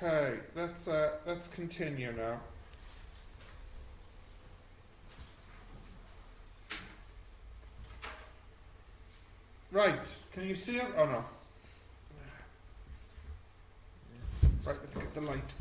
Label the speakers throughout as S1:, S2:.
S1: Okay, let's continue now. Right, can you see it? Oh no. Right, let's get the light.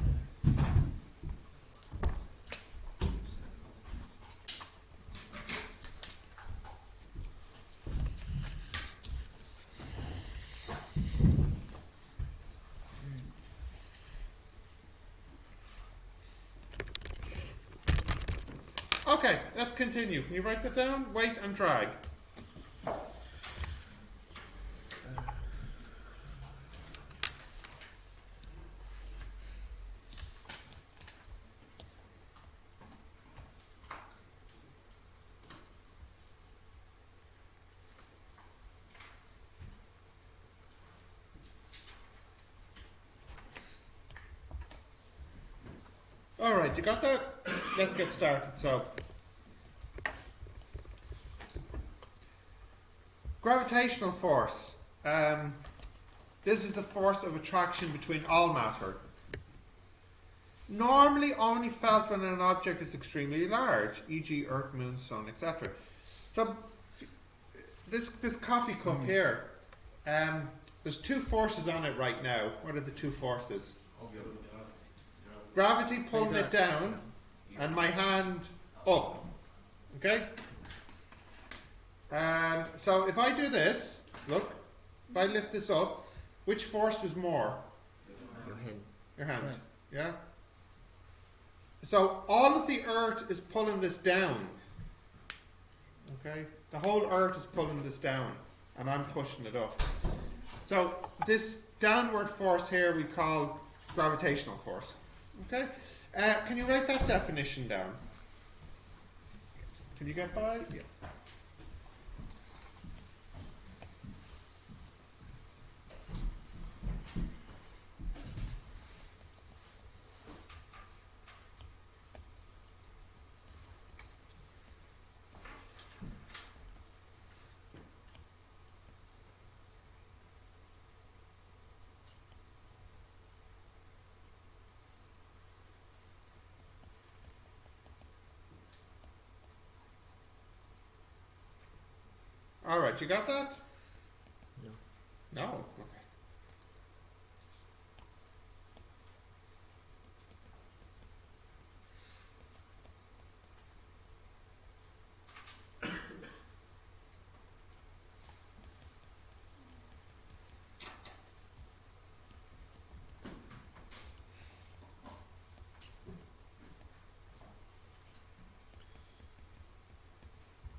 S1: Okay, let's continue. Can you write that down? Weight and drag. Alright, you got that? Let's get started. So, gravitational force. This is the force of attraction between all matter. Normally only felt when an object is extremely large, e.g. Earth, Moon, Sun, etc. So, this coffee cup here, there's two forces on it right now. What are the two forces? Gravity pulling it down and my hand up. Okay? So if I do this, look, if I lift this up, which force is more?
S2: Your hand.
S1: Your hand. Yeah? So all of the earth is pulling this down. Okay? The whole earth is pulling this down and I'm pushing it up. So this downward force here we call gravitational force. Okay? Can you write that definition down? Can you get by? Yeah. Alright, you got that?
S2: No.
S1: No? Okay.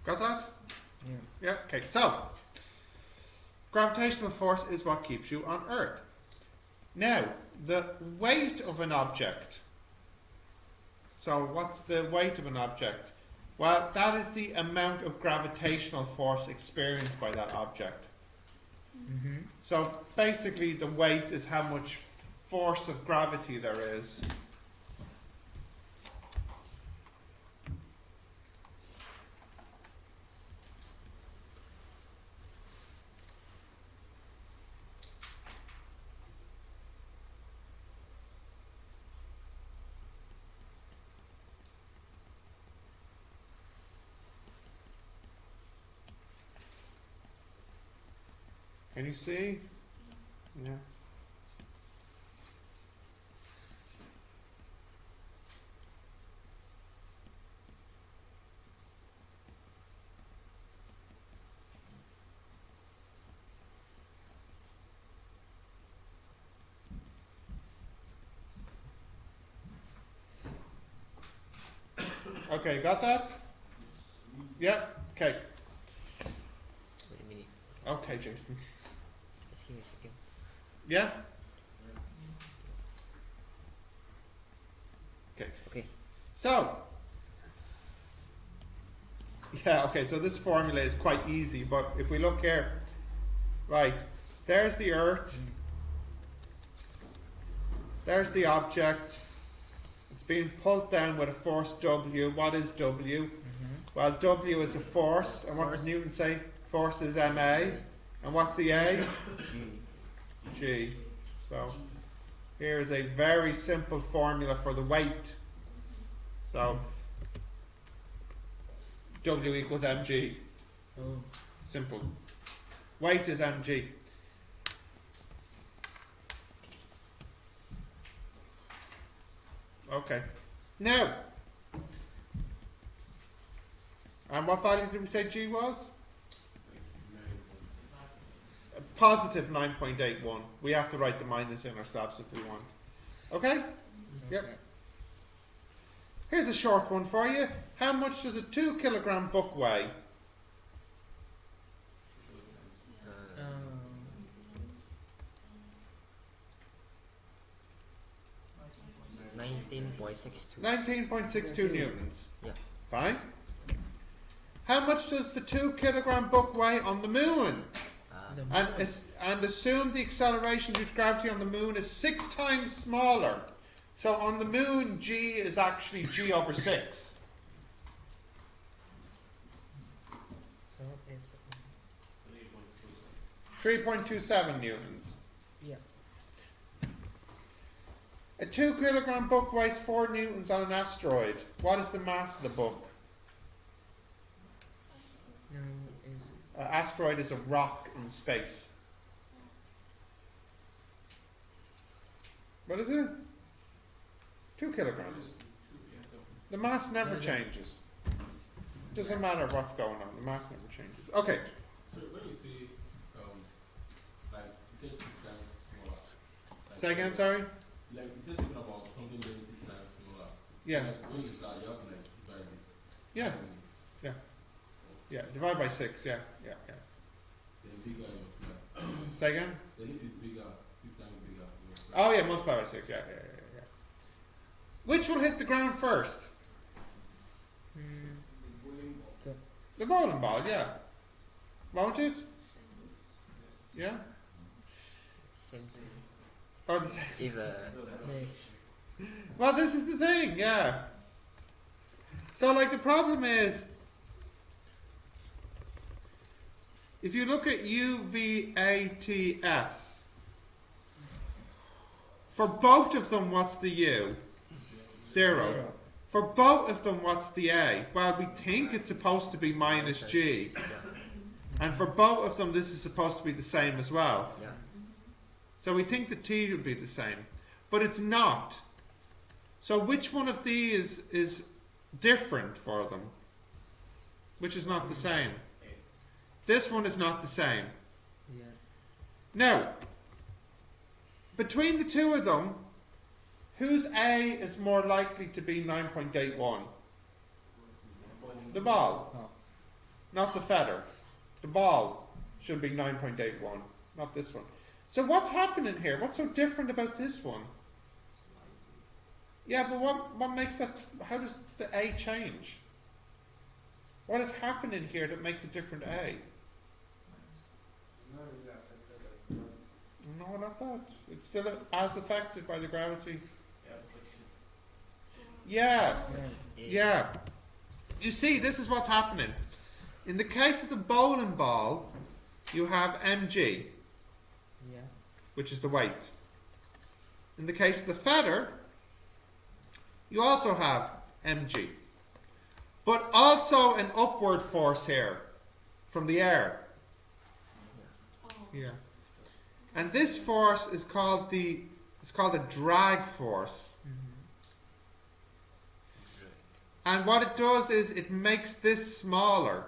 S1: Got that?
S2: Yeah.
S1: Yeah, okay, so gravitational force is what keeps you on Earth. Now, the weight of an object. So, what's the weight of an object? Well, that is the amount of gravitational force experienced by that object.
S2: Mm-hmm.
S1: So, basically, the weight is how much force of gravity there is. Can you see? Yeah. Okay, got that? Yeah? Okay.
S2: Wait a minute.
S1: Okay, Jason.
S2: Just give me a second.
S1: Yeah? Okay.
S2: Okay.
S1: So, yeah, okay, so this formula is quite easy, but if we look here, right, there's the Earth, there's the object, it's being pulled down with a force W. What is W?
S2: Mm-hmm.
S1: Well, W is a force, and what does Newton say? Force is MA, and what's the A?
S2: G.
S1: G. So, Here is a very simple formula for the weight. So W equals mg.
S2: Oh.
S1: Simple. Weight is mg. Okay. Now, and what value did we say g was? A positive 9.81. We have to write the minus in ourselves if we want. Okay? Yep.
S2: Okay.
S1: Here's a short one for you. How much does a 2 kilogram book weigh?
S2: 19.62.
S1: 19.62 newtons.
S2: Yeah.
S1: Fine. How much does the 2 kilogram book weigh on the moon? And assume the acceleration due to gravity on the moon is 6 times smaller. So on the moon, g is actually g over 6.
S2: So it's
S1: 3.27 newtons.
S2: yeah.
S1: A 2 kilogram book weighs 4 newtons on an asteroid. What is the mass of the book?
S2: No, is
S1: An asteroid is a rock in space. What is it? 2 kilograms. The mass never changes. Doesn't matter what's going on. The mass never changes. Okay.
S3: So when you say, like, you said 6 times smaller. Like,
S1: Say again, sorry?
S3: Like, you said something about something being 6 times smaller.
S1: Yeah.
S3: Like, when is that? You have to, like, divide it.
S1: Yeah. Yeah. Divide by 6. Yeah.
S3: Then bigger, you must multiply.
S1: Say again?
S3: Then if it's bigger, 6 times bigger, you must multiply.
S1: Oh yeah, multiply by 6. Yeah. Which will hit the ground first? The bowling ball, yeah. Won't it? Yeah?
S2: same.
S1: Or the same.
S2: If
S1: Well, this is the thing, yeah. So, like, the problem is, if you look at UVATS, for both of them, what's the U? Zero. For both of them, what's the A? Well, we think it's supposed to be minus G. And for both of them, this is supposed to be the same as well.
S2: Yeah.
S1: So we think the T would be the same. But it's not. So which one of these is different for them? Which is not the same? This one is not the same.
S2: Yeah.
S1: Now, between the two of them, whose A is more likely to be 9.81? The ball.
S2: Oh.
S1: Not the feather. The ball should be 9.81, not this one. So what's happening here? What's so different about this one? Yeah, but what makes that, how does the A change? What is happening here that makes a different A? No, not that. It's still as affected by the gravity. Yeah. You see, this is what's happening. In the case of the bowling ball, you have mg,
S2: Yeah.
S1: which is the weight. In the case of the feather, you also have mg, but also an upward force here from the air. Yeah. And this force is called a drag force. And what it does is it makes this smaller.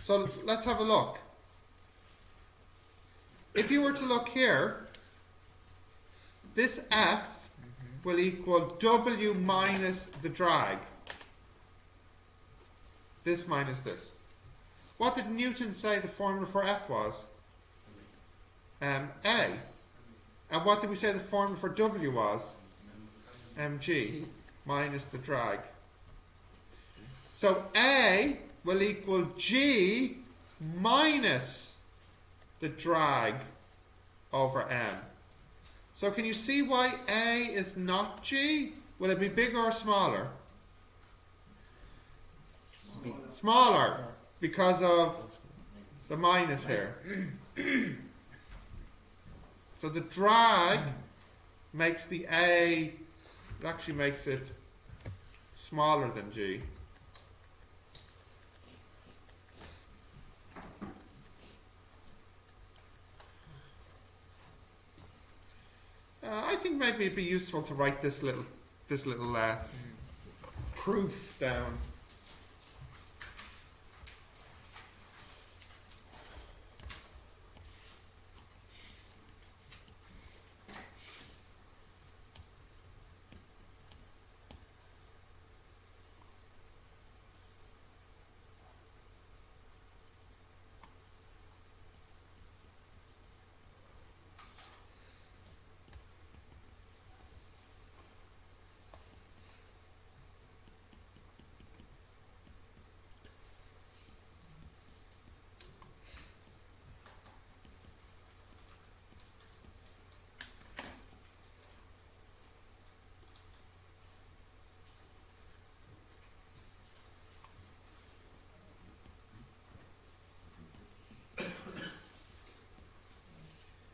S1: So let's have a look. If you were to look here, this F will equal W minus the drag. This minus this. What did Newton say the formula for F was? A. And what did we say the formula for W was? Mg minus the drag. So A will equal G minus the drag over M. So can you see why A is not G? Will it be bigger or smaller?
S2: Big.
S1: Smaller, because of the minus here. So the drag makes the A, it actually makes it smaller than G. I think maybe it'd be useful to write this little proof down.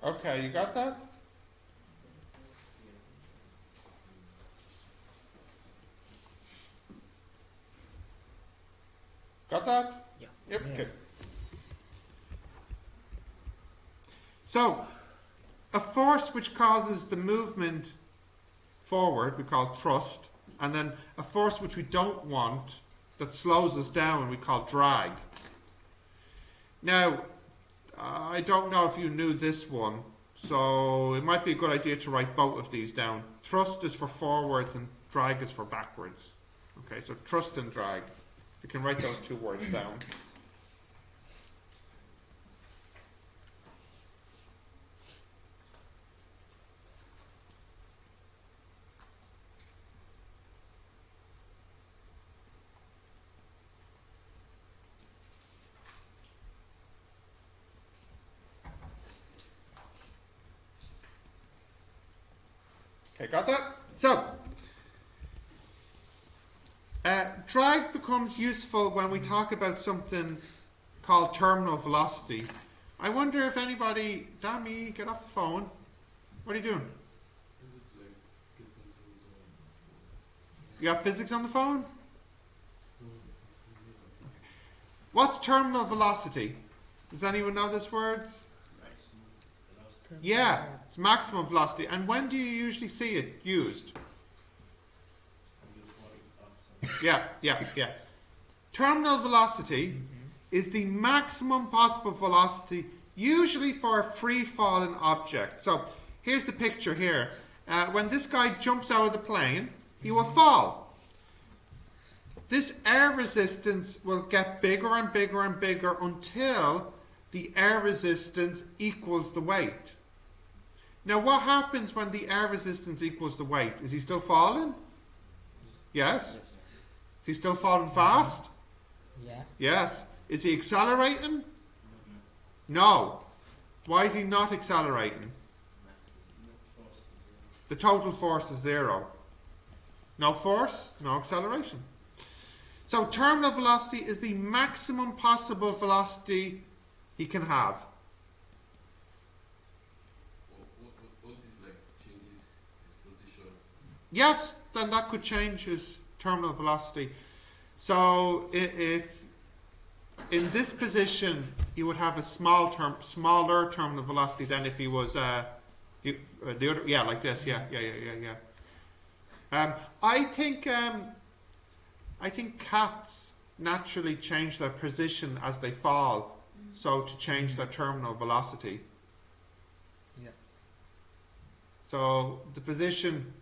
S1: Okay, you got that? Got that?
S2: Yeah.
S1: Yep,
S2: Yeah.
S1: okay. So, a force which causes the movement forward we call thrust, and then a force which we don't want that slows us down we call drag. Now, I don't know if you knew this one, so it might be a good idea to write both of these down. Thrust is for forwards and drag is for backwards. Okay, so thrust and drag. You can write those two words down. Okay, got that? So, drag becomes useful when we talk about something called terminal velocity. I wonder if anybody, Dammy, get off the phone. What are you doing?
S3: It's like get something
S1: You have physics on the phone? What's terminal velocity? Does anyone know this word? Yeah, it's maximum velocity. And when do you usually see it used? Yeah. Terminal velocity is the maximum possible velocity, usually for a free-falling object. So here's the picture here. When this guy jumps out of the plane, he will fall. This air resistance will get bigger and bigger and bigger until the air resistance equals the weight. Now, what happens when the air resistance equals the weight? Is he still falling? Yes. Is he still falling fast?
S2: Yeah.
S1: Yes. Is he accelerating? No. Why is he not accelerating? The total force is zero. No force, no acceleration. So terminal velocity is the maximum possible velocity he can have.
S3: What if like changes his position?
S1: Yes, then that could change his terminal velocity. So if in this position he would have a smaller terminal velocity than if he was the other, yeah, like this, yeah. I think cats naturally change their position as they fall, so to change their terminal velocity.
S2: Yeah.
S1: So the position,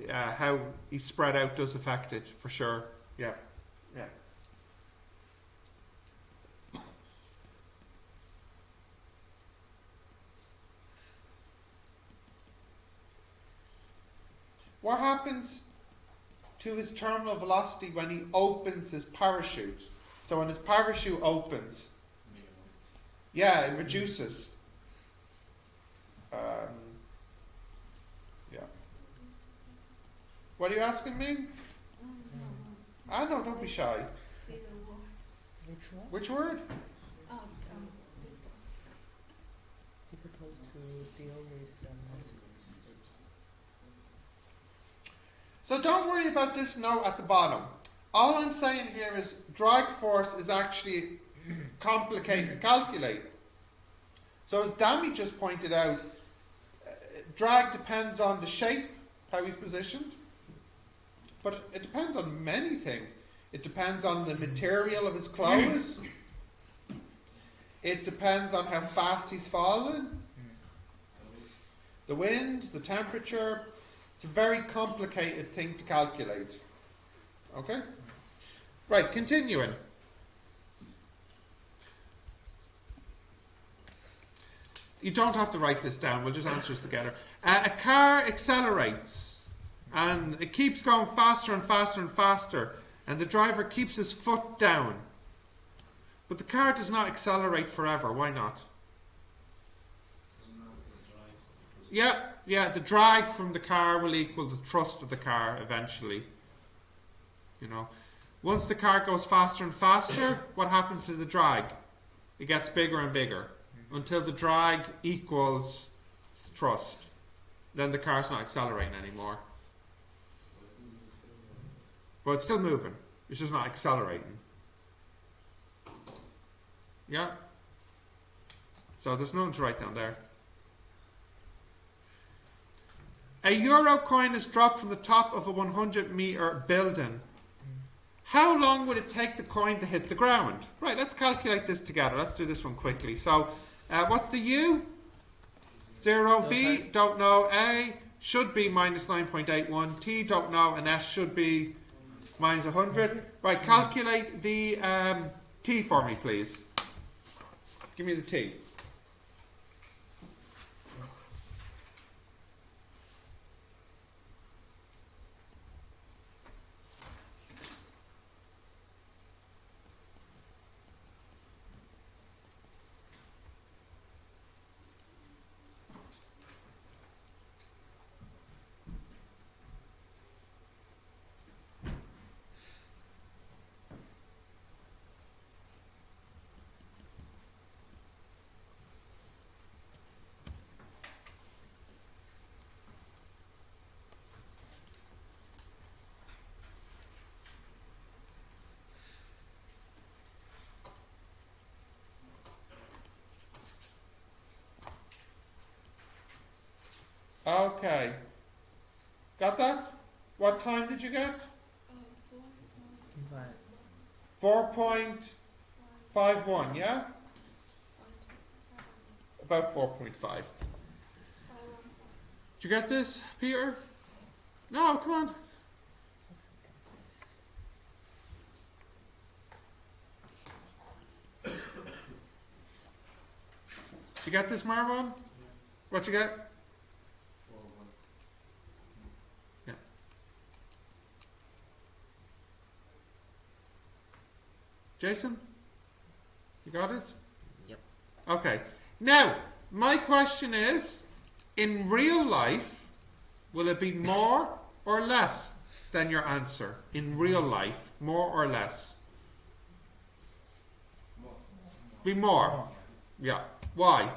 S1: how he's spread out does affect it for sure. Yeah. What happens to his terminal velocity when he opens his parachute? So when his parachute opens, yeah, it reduces. Yeah. What are you asking me? Ah, no, don't be shy.
S2: Which one?
S1: Which word?
S2: If it goes to deal with
S1: So don't worry about this note at the bottom. All I'm saying here is drag force is actually complicated to calculate. So as Dami just pointed out, drag depends on the shape, how he's positioned, but it depends on many things. It depends on the material of his clothes. It depends on how fast he's fallen, the wind, the temperature. It's a very complicated thing to calculate. Okay? Right, continuing. You don't have to write this down, we'll just answer this together. A car accelerates and it keeps going faster and faster and faster, and the driver keeps his foot down. But the car does not accelerate forever. Why not? Yeah, the drag from the car will equal the thrust of the car eventually. You know, once the car goes faster and faster, what happens to the drag? It gets bigger and bigger until the drag equals thrust. Then the car's not accelerating anymore. But it's still moving. It's just not accelerating. Yeah? So there's nothing to write down there. A euro coin is dropped from the top of a 100-meter building. How long would it take the coin to hit the ground? Right, let's calculate this together. Let's do this one quickly. So, what's the U? 0, V, don't know. A should be minus 9.81. T, don't know. And S should be minus 100. Right, calculate the T for me, please. Give me the T. Okay. Got that? What time did you get? 4.51, yeah? About 4.5. Did you get this, Peter? No, come on. Did you get this, Marvin? What you get? Yeah. Jason? You got it?
S2: Yep.
S1: Okay. Now, my question is, in real life, will it be more or less than your answer? In real life, more or less? Be more. Yeah. Why?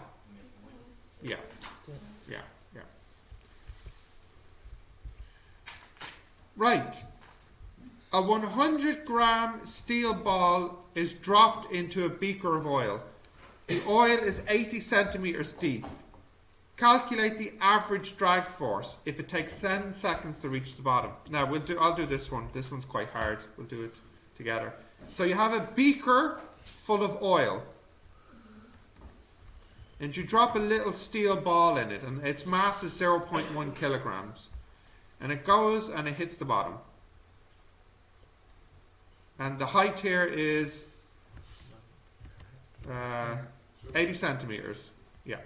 S1: Yeah. Yeah. Yeah. Right. A 100-gram steel ball is dropped into a beaker of oil. The oil is 80 centimeters deep. Calculate the average drag force if it takes 10 seconds to reach the bottom. Now I'll do this one. This one's quite hard. We'll do it together. So you have a beaker full of oil, and you drop a little steel ball in it, and its mass is 0.1 kilograms, and it goes and it hits the bottom. And the height here is 80 centimeters. Yeah.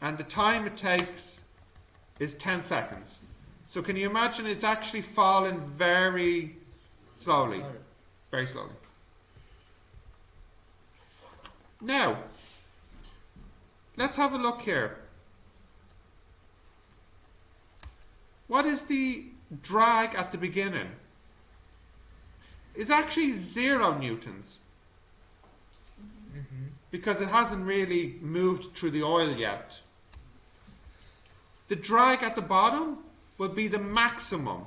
S1: And the time it takes is 10 seconds. So can you imagine it's actually falling very slowly? Very slowly. Now, let's have a look here. What is the drag at the beginning? It's actually 0 newtons. because it hasn't really moved through the oil yet. The drag at the bottom will be the maximum.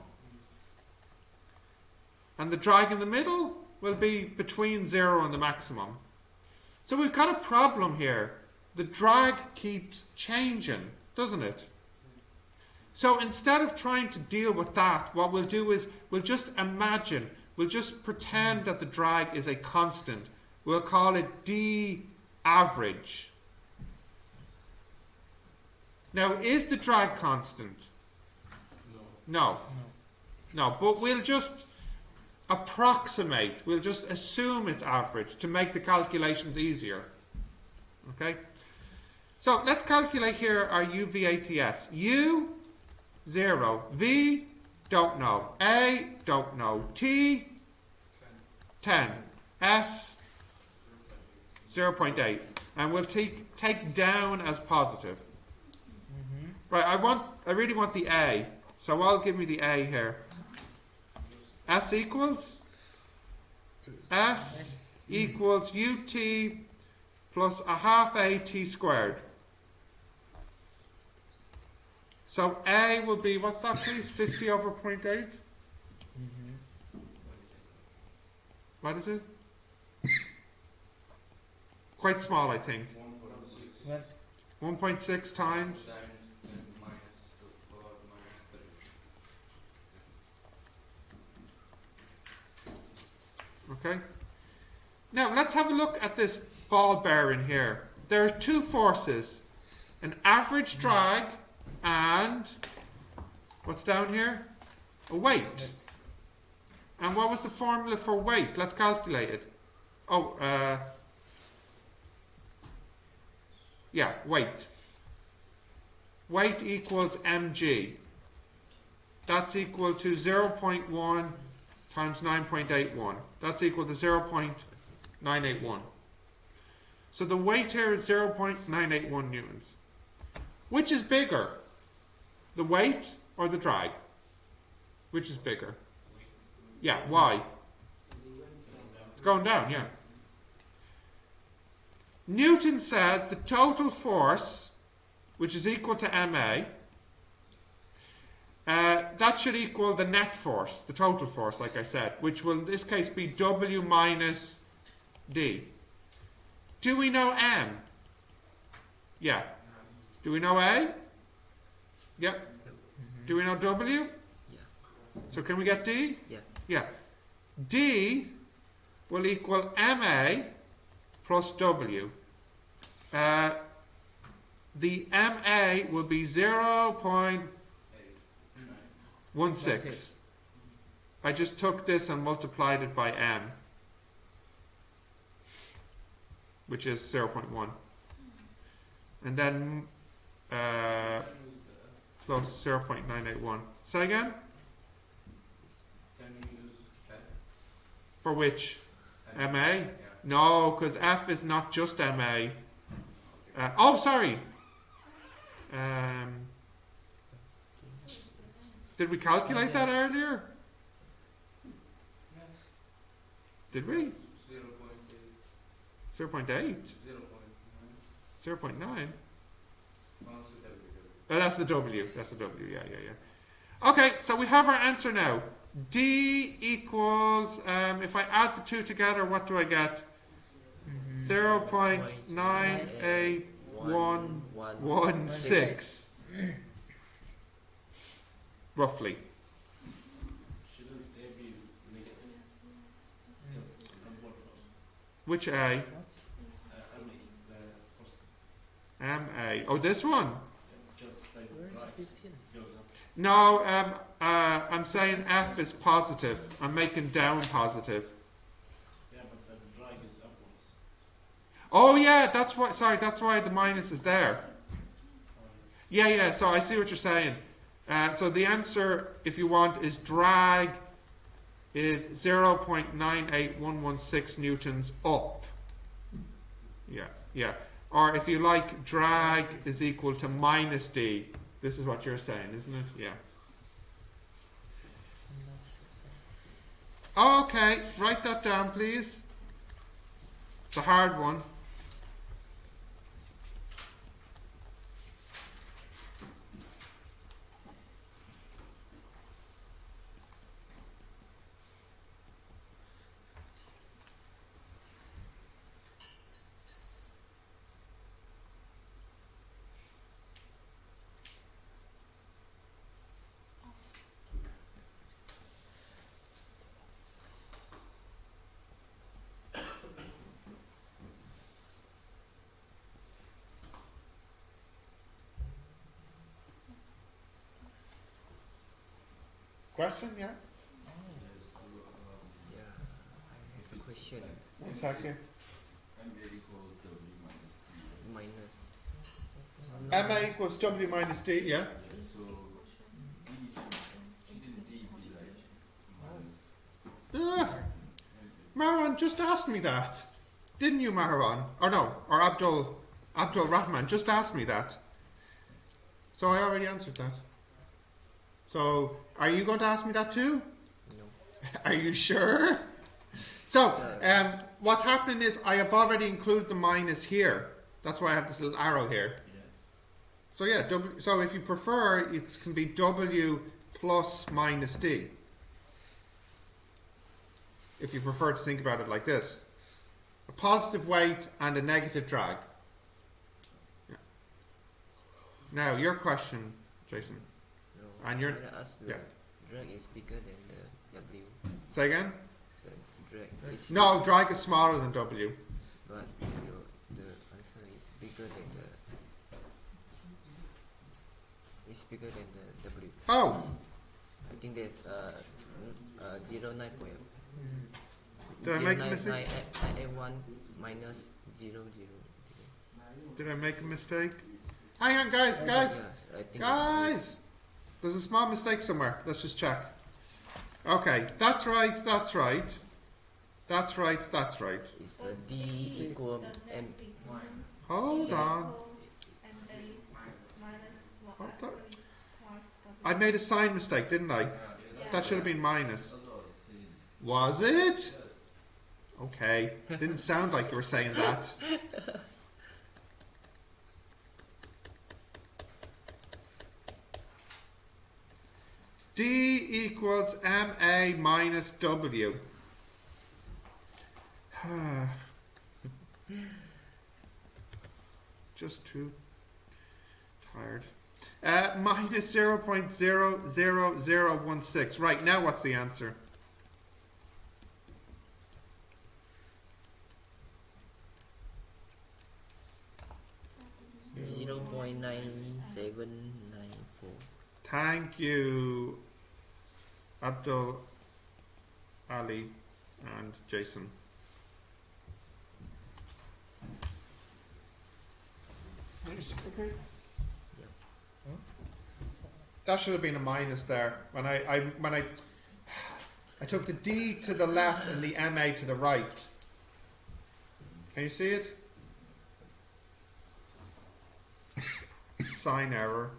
S1: And the drag in the middle will be between 0 and the maximum. So we've got a problem here. The drag keeps changing, doesn't it? So instead of trying to deal with that, what we'll do is we'll just imagine, we'll just pretend that the drag is a constant. We'll call it d average. Now, is the drag constant? No. No, but we'll just approximate. We'll just assume it's average to make the calculations easier. Okay? So let's calculate here our UVATS. U, 0. V, don't know. A, don't know. T, 10. S, 0.8. And we'll take down as positive. Right, I really want the A. So I'll give me the A here. S equals UT plus a half AT squared. So A will be, what's that please? 50 over 0.8? What is it? Quite small, I think. 1.6 times. Okay. Now let's have a look at this ball bearing here. There are two forces, an average drag and what's down here? A weight. And what was the formula for weight? Let's calculate it. Oh, yeah, weight. Weight equals mg. That's equal to 0.1 times 9.81. That's equal to 0.981. So the weight here is 0.981 newtons. Which is bigger? The weight or the drag? Which is bigger? Yeah, why? It's going down, yeah. Newton said the total force, which is equal to ma, that should equal the net force, the total force, like I said, which will in this case be W minus D. Do we know M? Yeah. Do we know A? Yep. Do we know W?
S2: Yeah.
S1: So can we get D?
S2: Yeah.
S1: Yeah. D will equal MA plus W. The MA will be 0.16. I just took this and multiplied it by M, which is 0.1. And then plus 0.981. Say again?
S3: Can you use F?
S1: For which?
S3: F?
S1: MA?
S3: Yeah.
S1: No, because F is not just MA. Oh, sorry. Did we calculate that earlier? Did we? 0.8?
S3: 0.9.
S1: 0.9?
S3: Oh,
S1: Oh, that's the W. That's the W. Yeah. Okay, so we have our answer now. D equals, if I add the two together, what do I get? 0.98116. Roughly.
S3: Shouldn't A be negative? Yes, it's not one first.
S1: Which A?
S3: I mean, the first.
S1: MA. Oh, this one?
S3: Just like
S2: Where's
S3: right
S2: 15?
S3: goes up.
S1: No, I'm saying F is positive. I'm making down positive.
S3: Yeah, but the drag is upwards.
S1: Oh yeah, that's why. Sorry, that's why the minus is there. Yeah. So I see what you're saying. So the answer, if you want, is drag is 0.98116 newtons up. Yeah. Or if you like, drag is equal to minus D. This is what you're saying, isn't it? Yeah. Okay, write that down, please. It's a hard one. Question, yeah?
S2: Yeah, I have a question.
S1: 1 second.
S2: Minus.
S1: MA equals W minus D, yeah? Marwan just asked me that. Didn't you, Marwan? Or no, or Abdul Rahman just asked me that. So I already answered that. So, are you going to ask me that too?
S2: No.
S1: Are you sure? So, what's happening is I have already included the minus here. That's why I have this little arrow here. So yeah, so if you prefer, it can be W plus minus D. If you prefer to think about it like this. A positive weight and a negative drag. Yeah. Now, your question, Jason.
S2: No.
S1: And you're...
S2: I asked the
S1: yeah.
S2: drag is bigger than the W.
S1: Say again?
S2: The drag is
S1: No, drag is smaller than W.
S2: but the answer is bigger than the. It's bigger than the W.
S1: Oh,
S2: I think there's 0.9.
S1: did I make a mistake?
S2: 981 minus 0.0.
S1: Did I make a mistake? Hang on, guys.
S2: Yes, I think
S1: Guys! There's a small mistake somewhere. Let's just check. Okay, that's right.
S2: It's D equal M.
S1: Hold on. I made a sign mistake, didn't I? That should have been minus. Was it? Okay. Didn't sound like you were saying that. D equals MA minus W. Just too tired. Minus 0.00016. Right, now what's the answer?
S2: Zero 0.9794.
S1: Thank you, Abdul, Ali, and Jason. Okay. That should have been a minus there. When I took the D to the left and the MA to the right. Can you see it? Sign error.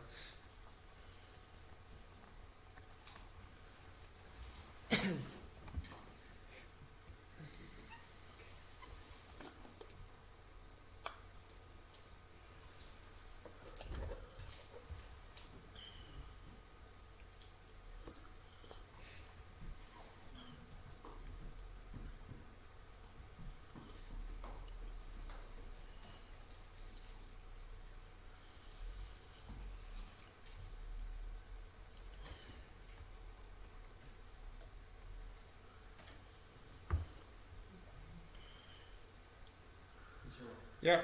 S1: Yeah.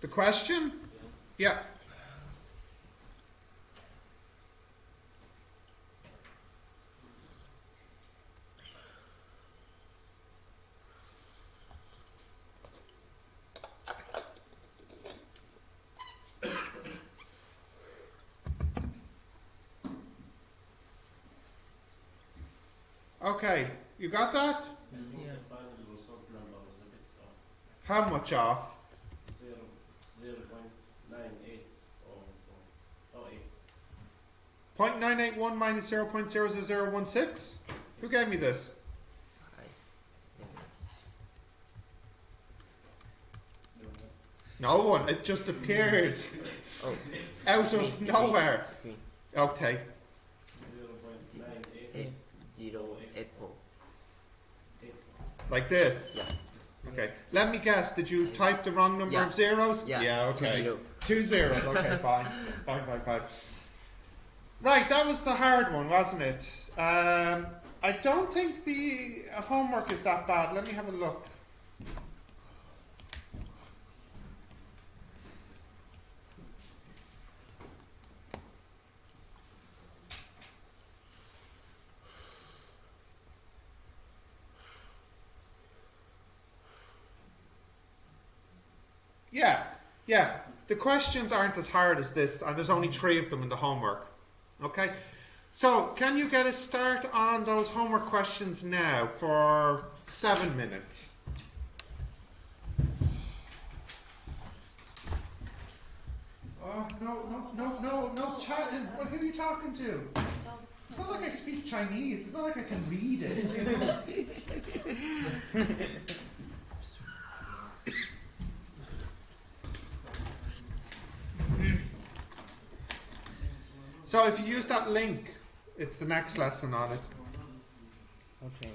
S1: The question? Yeah. Okay, you got that?
S2: Yeah.
S1: How much off? 0.981 minus 0.00016? Who gave me this? No one. It just appeared
S2: Oh,
S1: out of nowhere.
S2: it's me.
S1: Okay.
S2: 0.84.
S1: Like this?
S2: Yeah.
S1: Okay. Let me guess. Did you type the wrong number of zeros?
S2: Yeah.
S1: Okay.
S2: 2 0.
S1: 2 zeros. Okay, fine. Fine. Right, that was the hard one, wasn't it? I don't think the homework is that bad. Let me have a look. Yeah, the questions aren't as hard as this, and there's only 3 of them in the homework. Okay? So, can you get a start on those homework questions now for 7 minutes? Oh, no chatting. What, who are you talking to? It's not like I speak Chinese. It's not like I can read it, you know? So if you use that link, it's the next lesson on it.
S2: Okay.